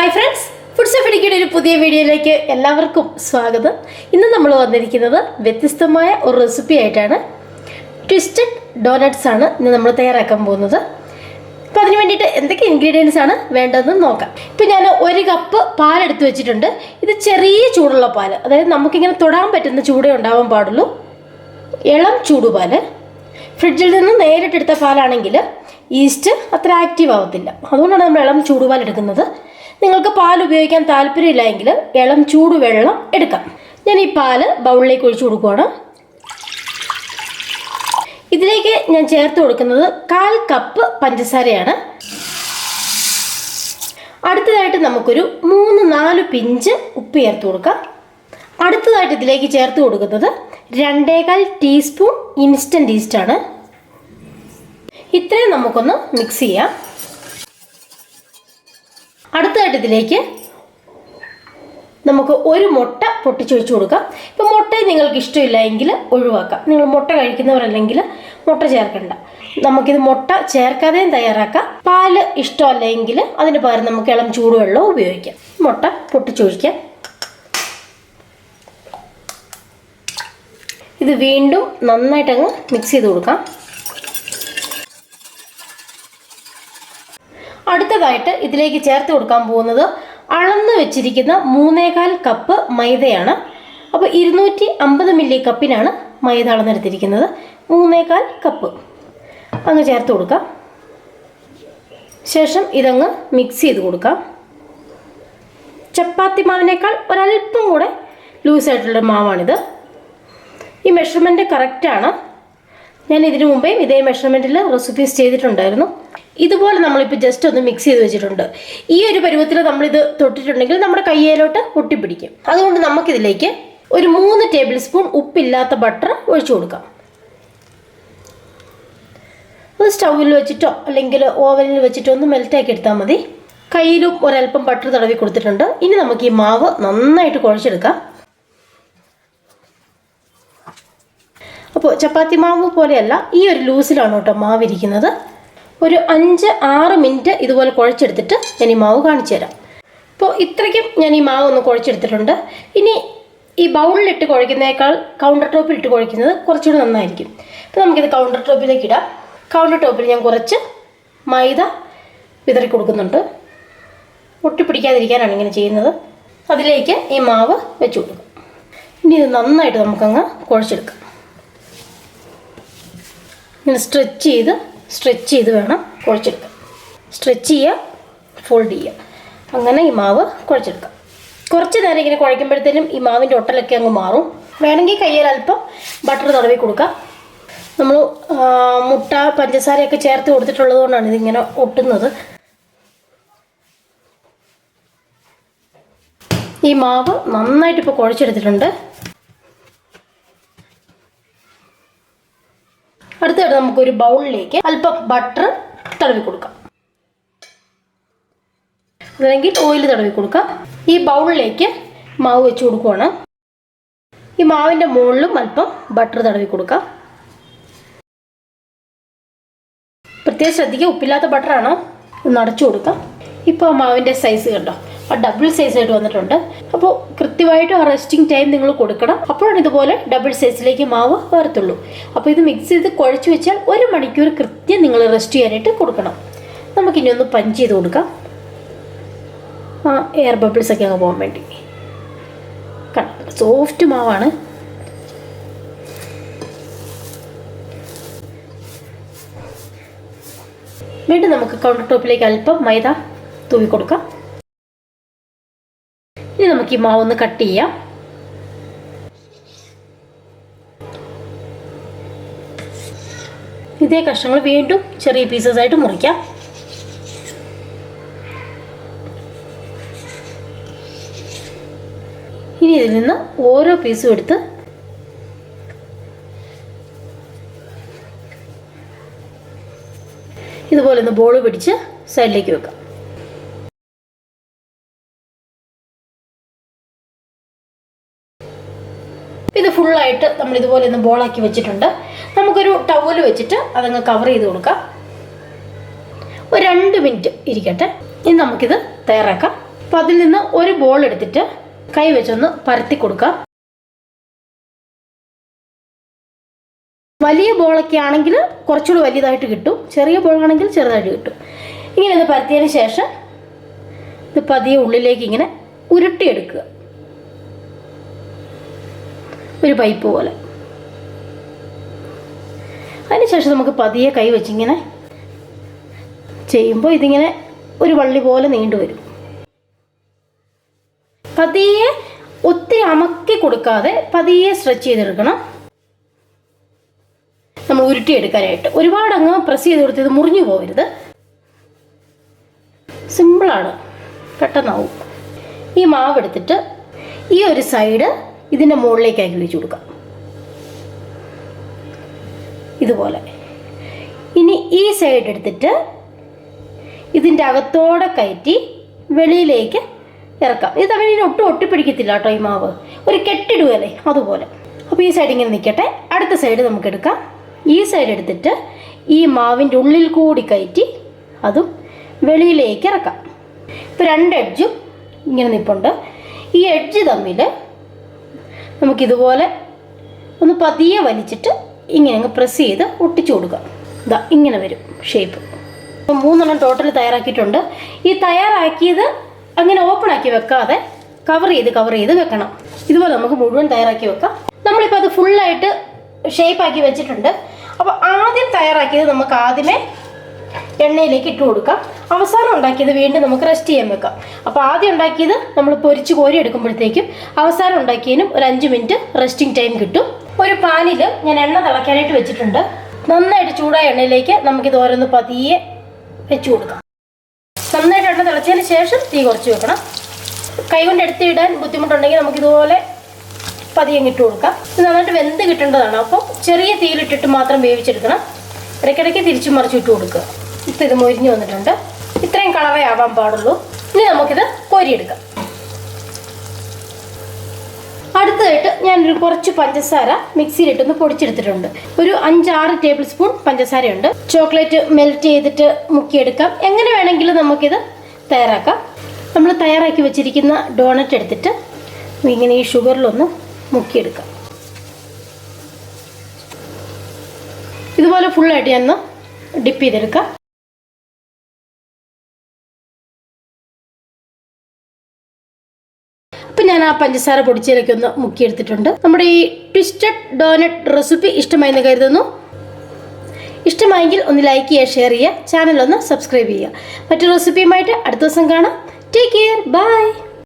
Hi friends, foods of ഇടുക്കിയുടെ ഒരു പുതിയ വീഡിയോയിലേക്ക് എല്ലാവർക്കും സ്വാഗതം. ഇന്ന് നമ്മൾ വന്നിരിക്കുന്നത് വ്യത്യസ്തമായ ഒരു റെസിപ്പി ആയിട്ടാണ്. ട്വിസ്റ്റഡ് ഡോനട്ട്സ് ആണ് ഇന്ന് നമ്മൾ തയ്യാറാക്കാൻ പോകുന്നത്. അപ്പോൾ അതിന് വേണ്ടിയിട്ട് എന്തൊക്കെ ഇൻഗ്രീഡിയൻസ് ആണ് വേണ്ടതെന്ന് നോക്കാം. ഇപ്പോൾ ഞാൻ 1 കപ്പ് പാലെടുത്ത് വെച്ചിട്ടുണ്ട്. ഇത് ചെറിയ ചൂടുള്ള പാൽ, അതായത് നമുക്കിങ്ങനെ തൊടാൻ പറ്റുന്ന ചൂടേ ഉണ്ടാവാൻ പാടുള്ളൂ. ഇളം ചൂടുപാൽ. ഫ്രിഡ്ജിൽ നിന്ന് നേരിട്ടെടുത്ത പാലാണെങ്കിൽ ഈസ്റ്റ് അത്ര ആക്റ്റീവ് ആവത്തില്ല, അതുകൊണ്ടാണ് നമ്മൾ ഇളം ചൂടുപാൽ എടുക്കുന്നത്. നിങ്ങൾക്ക് പാൽ ഉപയോഗിക്കാൻ താല്പര്യമില്ല എങ്കിൽ ഇളം ചൂടുവെള്ളം എടുക്കാം. ഞാൻ ഈ പാല് ബൗളിലേക്ക് ഒഴിച്ചു കൊടുക്കുകയാണ്. ഇതിലേക്ക് ഞാൻ ചേർത്ത് കൊടുക്കുന്നത് 1/4 കപ്പ് പഞ്ചസാരയാണ്. അടുത്തതായിട്ട് നമുക്കൊരു 3-4 പിഞ്ച് ഉപ്പ് ചേർത്ത് കൊടുക്കാം. അടുത്തതായിട്ട് ഇതിലേക്ക് ചേർത്ത് കൊടുക്കുന്നത് 2.25 ടീസ്പൂൺ ഇൻസ്റ്റൻറ്റ് ഈസ്റ്റാണ്. ഇത്രയും നമുക്കൊന്ന് മിക്സ് ചെയ്യാം. അടുത്തതായിട്ട് ഇതിലേക്ക് നമുക്ക് 1 മുട്ട പൊട്ടിച്ചൊഴിച്ച് കൊടുക്കാം. ഇപ്പോൾ മുട്ട നിങ്ങൾക്ക് ഇഷ്ടമില്ല എങ്കിൽ ഒഴിവാക്കാം. നിങ്ങൾ മുട്ട കഴിക്കുന്നവരല്ലെങ്കിൽ മുട്ട ചേർക്കണ്ട. നമുക്കിത് മുട്ട ചേർക്കാതെയും തയ്യാറാക്കാം. പാല് ഇഷ്ടമല്ലെങ്കിൽ അതിന് പകരം നമുക്ക് ഇളം ചൂടുവെള്ളം ഉപയോഗിക്കാം. മുട്ട പൊട്ടിച്ചൊഴിക്കാം. ഇത് വീണ്ടും നന്നായിട്ടങ്ങ് മിക്സ് ചെയ്ത് കൊടുക്കാം. അടുത്തതായിട്ട് ഇതിലേക്ക് ചേർത്ത് കൊടുക്കാൻ പോകുന്നത് അളന്ന് വെച്ചിരിക്കുന്ന 3.25 കപ്പ് മൈദയാണ്. അപ്പോൾ 250 മില്ലി കപ്പിനാണ് മൈദ അളന്നെടുത്തിരിക്കുന്നത്. 3.25 കപ്പ് അങ്ങ് ചേർത്ത് കൊടുക്കാം. ശേഷം ഇതങ്ങ് മിക്സ് ചെയ്ത് കൊടുക്കാം. ചപ്പാത്തി മാവിനേക്കാൾ ഒരല്പം കൂടെ ലൂസായിട്ടുള്ള മാവാണിത്. ഈ മെഷർമെൻറ്റ് കറക്റ്റാണ്. ഞാൻ ഇതിനു മുമ്പേ ഇതേ മെഷർമെൻറ്റിൽ റെസിപ്പീസ് ചെയ്തിട്ടുണ്ടായിരുന്നു. ഇതുപോലെ നമ്മളിപ്പോൾ ജസ്റ്റ് ഒന്ന് മിക്സ് ചെയ്ത് വെച്ചിട്ടുണ്ട്. ഈ ഒരു പരുവത്തിൽ നമ്മളിത് തൊട്ടിട്ടുണ്ടെങ്കിൽ നമ്മുടെ കയ്യിലോട്ട് ഒട്ടിപ്പിടിക്കും. അതുകൊണ്ട് നമുക്കിതിലേക്ക് ഒരു 3 ടേബിൾ സ്പൂൺ ഉപ്പില്ലാത്ത ബട്ടർ ഒഴിച്ചു കൊടുക്കാം. അത് സ്റ്റൗവിൽ വെച്ചിട്ടോ അല്ലെങ്കിൽ ഓവനിൽ വെച്ചിട്ടോ ഒന്ന് മെൽറ്റാക്കി എടുത്താൽ മതി. കയ്യിലും ഒരല്പം ബട്ടർ തടവി കൊടുത്തിട്ടുണ്ട്. ഇനി നമുക്ക് ഈ മാവ് നന്നായിട്ട് കുഴച്ചെടുക്കാം. അപ്പോൾ ചപ്പാത്തി മാവ് പോലെയല്ല, ഈ ഒരു ലൂസിലാണ് കേട്ടോ മാവ് ഇരിക്കുന്നത്. ഒരു 5-6 മിനിറ്റ് ഇതുപോലെ കുഴച്ചെടുത്തിട്ട് ഞാൻ ഈ മാവ് കാണിച്ചു തരാം. അപ്പോൾ ഇത്രയ്ക്കും ഞാൻ ഈ മാവ് ഒന്ന് കുഴച്ചെടുത്തിട്ടുണ്ട്. ഇനി ഈ ബൗളിലിട്ട് കുഴയ്ക്കുന്നതിനേക്കാൾ കൗണ്ടർ ടോപ്പിൽ ഇട്ട് കുഴയ്ക്കുന്നത് കുറച്ചുകൂടി നന്നായിരിക്കും. അപ്പോൾ നമുക്കിത് കൗണ്ടർ ടോപ്പിലേക്ക് ഇടാം. കൗണ്ടർ ടോപ്പിൽ ഞാൻ കുറച്ച് മൈദ വിതറി കൊടുക്കുന്നുണ്ട്. ഒട്ടിപ്പിടിക്കാതിരിക്കാനാണ് ഇങ്ങനെ ചെയ്യുന്നത്. അതിലേക്ക് ഈ മാവ് വെച്ച് കൊടുക്കും. ഇനി ഇത് നന്നായിട്ട് നമുക്കങ്ങ് കുഴച്ചെടുക്കാം. ഇങ്ങനെ സ്ട്രെച്ച് ചെയ്ത് വേണം കുഴച്ചെടുക്കാം. സ്ട്രെച്ച് ചെയ്യുക, ഫോൾഡ് ചെയ്യുക, അങ്ങനെ ഈ മാവ് കുഴച്ചെടുക്കാം. കുറച്ച് നേരം ഇങ്ങനെ കുഴയ്ക്കുമ്പോഴത്തേനും ഈ മാവിൻ്റെ ഒട്ടലൊക്കെ അങ്ങ് മാറും. വേണമെങ്കിൽ കയ്യിൽ അല്പം ബട്ടർ തടവി കൊടുക്കാം. നമ്മൾ മുട്ട പഞ്ചസാരയൊക്കെ ചേർത്ത് കൊടുത്തിട്ടുള്ളത് കൊണ്ടാണ് ഇതിങ്ങനെ ഒട്ടുന്നത്. ഈ മാവ് നന്നായിട്ട് ഇപ്പോൾ കുഴച്ചെടുത്തിട്ടുണ്ട്. അടുത്തായിട്ട് നമുക്കൊരു ബൗളിലേക്ക് അല്പം ബട്ടർ തടവി കൊടുക്കാം, അല്ലെങ്കിൽ ഓയിൽ തടവി കൊടുക്കാം. ഈ ബൗളിലേക്ക് മാവ് വെച്ച് കൊടുക്കുവാണ്. ഈ മാവിൻ്റെ മുകളിലും അല്പം ബട്ടർ തടവി കൊടുക്കാം. പ്രത്യേകം ശ്രദ്ധിക്കുക, ഉപ്പില്ലാത്ത ബട്ടറാണ്. ഒന്ന് അടച്ചു കൊടുക്കാം. ഇപ്പോൾ ആ മാവിൻ്റെ സൈസ് കണ്ടോ, ആ ഡബിൾ സൈസായിട്ട് വന്നിട്ടുണ്ട്. അപ്പോൾ കൃത്യമായിട്ട് ആ റെസ്റ്റിംഗ് ടൈം നിങ്ങൾ കൊടുക്കണം. അപ്പോഴാണ് ഇതുപോലെ ഡബിൾ സൈസിലേക്ക് മാവ് വരത്തുള്ളൂ. അപ്പോൾ ഇത് മിക്സ് ചെയ്ത് കുഴച്ച് വെച്ചാൽ 1 മണിക്കൂർ കൃത്യം നിങ്ങൾ റെസ്റ്റ് ചെയ്യാനായിട്ട് കൊടുക്കണം. നമുക്കിനി ഒന്ന് പഞ്ച് ചെയ്ത് കൊടുക്കാം. എയർ ബബിൾസ് ഒക്കെ അങ്ങ് പോകാൻ വേണ്ടി. സോഫ്റ്റ് മാവാണ്. വീണ്ടും നമുക്ക് കൗണ്ടർ ടോപ്പിലേക്ക് അല്പം മൈദ തൂവി കൊടുക്കാം. ഇനി നമുക്ക് ഈ മാവ് ഒന്ന് കട്ട് ചെയ്യാം. ഇതേ കഷ്ണങ്ങൾ വീണ്ടും ചെറിയ പീസസ് ആയിട്ട് മുറിക്കാം. ഇനി ഇതിൽ നിന്ന് ഓരോ പീസും എടുത്ത് ഇതുപോലെ ഒന്ന് ബോൾ പിടിച്ച് സൈഡിലേക്ക് വെക്കാം. ഇത് ഫുള്ളായിട്ട് നമ്മൾ ഇതുപോലെ ഒന്ന് ബോളാക്കി വെച്ചിട്ടുണ്ട്. നമുക്കൊരു ടവൽ വെച്ചിട്ട് അതങ്ങ് കവർ ചെയ്ത് കൊടുക്കാം. ഒരു 2 മിനിറ്റ് ഇരിക്കട്ടെ. ഇനി നമുക്കിത് തയ്യാറാക്കാം. അപ്പോൾ അതിൽ നിന്ന് ഒരു ബോൾ എടുത്തിട്ട് കൈ വെച്ചൊന്ന് പരത്തി കൊടുക്കാം. വലിയ ബോളൊക്കെ ആണെങ്കിൽ കുറച്ചുകൂടി വലിയതായിട്ട് കിട്ടും, ചെറിയ ബോളാണെങ്കിൽ ചെറുതായിട്ട് കിട്ടും. ഇങ്ങനെ ഒന്ന് പരത്തിയതിന് ശേഷം ഇത് പതിയെ ഉള്ളിലേക്ക് ഇങ്ങനെ ഉരുട്ടിയെടുക്കുക, ഒരു പൈപ്പ് പോലെ. അതിനുശേഷം നമുക്ക് പതിയെ കൈ വെച്ചിങ്ങനെ ചെയ്യുമ്പോൾ ഇതിങ്ങനെ ഒരു വള്ളി പോലെ നീണ്ടു വരും. പതിയെ ഒത്തിരി അമക്കി കൊടുക്കാതെ പതിയെ സ്ട്രെച്ച് ചെയ്തെടുക്കണം നമ്മൾ ഉരുട്ടിയെടുക്കാനായിട്ട്. ഒരുപാട് അങ്ങ് പ്രസ് ചെയ്ത് കൊടുത്ത് ഇത് മുറിഞ്ഞു പോകരുത്. സിമ്പിളാണ്, പെട്ടെന്നാവും. ഈ മാവ് എടുത്തിട്ട് ഈ ഒരു സൈഡ് ഇതിൻ്റെ മുകളിലേക്കാക്കി വെച്ച് കൊടുക്കാം, ഇതുപോലെ. ഇനി ഈ സൈഡ് എടുത്തിട്ട് ഇതിൻ്റെ അകത്തോടെ കയറ്റി വെളിയിലേക്ക് ഇറക്കാം. ഇത് തമ്മിൽ ഒട്ടും ഒട്ടിപ്പിടിക്കത്തില്ല കേട്ടോ, ഈ മാവ് ഒരു കെട്ടിടുകയല്ലേ അതുപോലെ. അപ്പോൾ ഈ സൈഡ് ഇങ്ങനെ നിൽക്കട്ടെ. അടുത്ത സൈഡ് നമുക്ക് എടുക്കാം. ഈ സൈഡ് എടുത്തിട്ട് ഈ മാവിൻ്റെ ഉള്ളിൽ കൂടി കയറ്റി അതും വെളിയിലേക്ക് ഇറക്കാം. ഇപ്പോൾ രണ്ട് എഡ്ജും ഇങ്ങനെ നിൽപ്പുണ്ട്. ഈ എഡ്ജ് തമ്മിൽ നമുക്കിതുപോലെ ഒന്ന് പതിയെ വലിച്ചിട്ട് ഇങ്ങനെ അങ്ങ് പ്രസ് ചെയ്ത് ഒട്ടിച്ചു കൊടുക്കാം. ഇതാ ഇങ്ങനെ വരും ഷേപ്പ്. അപ്പോൾ 3 ടോട്ടൽ തയ്യാറാക്കിയിട്ടുണ്ട്. ഈ തയ്യാറാക്കിയത് അങ്ങനെ ഓപ്പൺ ആക്കി വെക്കാതെ കവർ ചെയ്ത് വെക്കണം. ഇതുപോലെ നമുക്ക് മുഴുവൻ തയ്യാറാക്കി വെക്കാം. നമ്മളിപ്പോൾ അത് ഫുള്ളായിട്ട് ഷേപ്പാക്കി വെച്ചിട്ടുണ്ട്. അപ്പോൾ ആദ്യം തയ്യാറാക്കിയത് നമുക്ക് ആദ്യമേ എണ്ണയിലേക്ക് ഇട്ട് കൊടുക്കാം. അവസാനം ഉണ്ടാക്കിയത് വീണ്ടും നമുക്ക് റെസ്റ്റ് ചെയ്യാൻ വെക്കാം. അപ്പോൾ ആദ്യം ഉണ്ടാക്കിയത് നമ്മൾ പൊരിച്ച് കോരി എടുക്കുമ്പോഴത്തേക്കും അവസാനം ഉണ്ടാക്കിയതിനും ഒരു 5 മിനിറ്റ് റെസ്റ്റിംഗ് ടൈം കിട്ടും. ഒരു പാനിൽ ഞാൻ എണ്ണ തിളയ്ക്കാനായിട്ട് വെച്ചിട്ടുണ്ട്. നന്നായിട്ട് ചൂടായ എണ്ണയിലേക്ക് നമുക്കിത് ഓരോന്ന് പതിയെ വെച്ച് കൊടുക്കാം. നന്നായിട്ട് എണ്ണ തിളച്ചതിന് ശേഷം തീ കുറച്ച് വെക്കണം. കൈകൊണ്ട് എടുത്തിടാൻ ബുദ്ധിമുട്ടുണ്ടെങ്കിൽ നമുക്കിതുപോലെ പതിയെ ഇട്ട് കൊടുക്കാം. ഇത് നന്നായിട്ട് വെന്ത് കിട്ടേണ്ടതാണ്. അപ്പോൾ ചെറിയ തീയിലിട്ടിട്ട് മാത്രം വേവിച്ചെടുക്കണം. ഇടയ്ക്കിടയ്ക്ക് തിരിച്ചു മറിച്ച് ഇട്ട് കൊടുക്കുക. ഇപ്പോൾ ഇത് മൊരിഞ്ഞ് വന്നിട്ടുണ്ട്. ഇത്രയും കളറേ ആവാൻ പാടുള്ളൂ. ഇനി നമുക്കിത് കോരിയെടുക്കാം. അടുത്തതായിട്ട് ഞാനൊരു കുറച്ച് പഞ്ചസാര മിക്സിയിലിട്ടൊന്ന് പൊടിച്ചെടുത്തിട്ടുണ്ട്. ഒരു 5-6 ടേബിൾ സ്പൂൺ പഞ്ചസാരയുണ്ട്. ചോക്ലേറ്റ് മെൽറ്റ് ചെയ്തിട്ട് മുക്കിയെടുക്കാം. എങ്ങനെ വേണമെങ്കിലും നമുക്കിത് തയ്യാറാക്കാം. നമ്മൾ തയ്യാറാക്കി വെച്ചിരിക്കുന്ന ഡോണറ്റ് എടുത്തിട്ട് ഇങ്ങനെ ഈ ഷുഗറിലൊന്ന് മുക്കിയെടുക്കാം. ഇതുപോലെ ഫുള്ളായിട്ട് ഞാൻ ഡിപ്പ് ചെയ്തെടുക്കാം. അപ്പം ഞാൻ ആ പഞ്ചസാര പൊടിച്ചതിലേക്ക് ഒന്ന് മുക്കിയെടുത്തിട്ടുണ്ട്. നമ്മുടെ ഈ ട്വിസ്റ്റഡ് ഡോനറ്റ് റെസിപ്പി ഇഷ്ടമായെന്ന് കരുതുന്നു. ഇഷ്ടമായെങ്കിൽ ഒന്ന് ലൈക്ക് ചെയ്യുക, ഷെയർ ചെയ്യുക, ചാനൽ ഒന്ന് സബ്സ്ക്രൈബ് ചെയ്യുക. മറ്റൊരു റെസിപ്പിയുമായിട്ട് അടുത്ത ദിവസം കാണാം. Take care, by.